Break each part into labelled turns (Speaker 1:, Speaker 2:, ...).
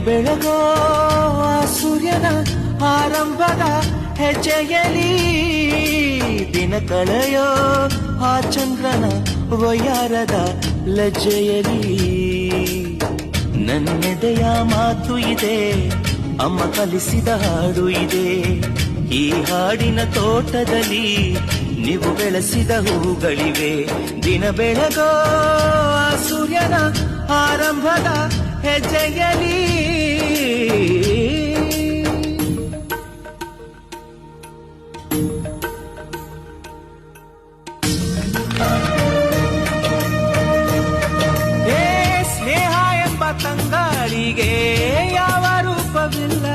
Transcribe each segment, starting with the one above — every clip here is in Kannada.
Speaker 1: ಬೆಳಗೋ ಆ ಸೂರ್ಯನ ಆರಂಭದ ಹೆಜ್ಜೆಯಲಿ, ದಿನ ಕಳೆಯೋ ಆ ಚಂದ್ರನ ವಯ್ಯಾರದ ಲಜ್ಜೆಯಲಿ. ನನ್ನೆದೆಯ ಮಾತು ಇದೆ, ಅಮ್ಮ ಕಲಿಸಿದ ಹಾಡು ಇದೆ. ಈ ಹಾಡಿನ ತೋಟದಲ್ಲಿ ನೀವು ಬೆಳೆಸಿದ ಹೂಗಳಿವೆ. ದಿನ ಬೆಳಗೋ ಆ ಸೂರ್ಯನ ಆರಂಭದ ಹೆಜ್ಜೆಯಲಿ. ಸ್ನೇಹ ಎಂಬ ತಂಗಾಳಿಗೆ ಯಾವ ರೂಪವಿಲ್ಲ,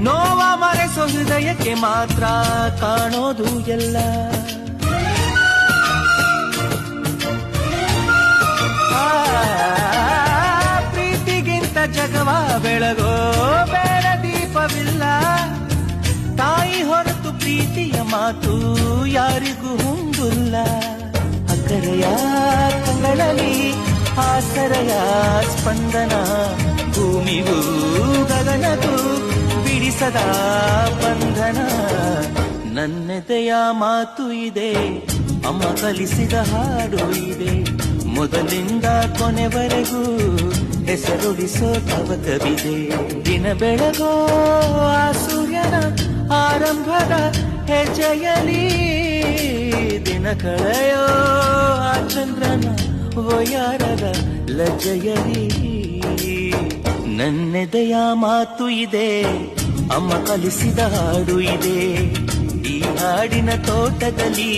Speaker 1: ನೋವ ಮರೆಸೋ ಹೃದಯಕ್ಕೆ ಮಾತ್ರ ಕಾಣೋದು ಎಲ್ಲ. ಪ್ರೀತಿಗಿಂತ ಜಗವ ಬೆಳಗೋ ಬೇಡ ದೀಪವಿಲ್ಲ, ತಾಯಿ ಹೊರತು ಪ್ರೀತಿಯ ಮಾತು ಯಾರಿಗೂ ಹೊಂದಿಲ್ಲ. ಅಕ್ಕರೆಯ ಕಂಗಳಲ್ಲಿ ಆಸರೆಯ ಸ್ಪಂದನ, ಭೂಮಿಗೂ ಗಗನಗೂ ಬಿಡಿಸದ ಬಂಧನ. ನನ್ನೆದೆಯ ಮಾತು ಇದೆ, ಅಮ್ಮ ಕಲಿಸಿದ ಹಾಡು ಇದೆ. ಮೊದಲಿಂದ ಕೊನೆವರೆಗೂ ಹೆಸರುಳಿಸೋ ತವಕವಿದೆ. ದಿನ ಬೆಳಗೋ ಆ ಸೂರ್ಯನ ಆರಂಭದ ಹೆಜ್ಜೆಯಲಿ, ದಿನ ಕಳೆಯೋ ಆ ಚಂದ್ರನ ವಯ್ಯಾರದ ಲಜ್ಜೆಯಲಿ. ನನ್ನೆದೆಯ ಮಾತು ಇದೆ, ಅಮ್ಮ ಕಲಿಸಿದ ಹಾಡು ಇದೆ. ಈ ಹಾಡಿನ ತೋಟದಲ್ಲಿ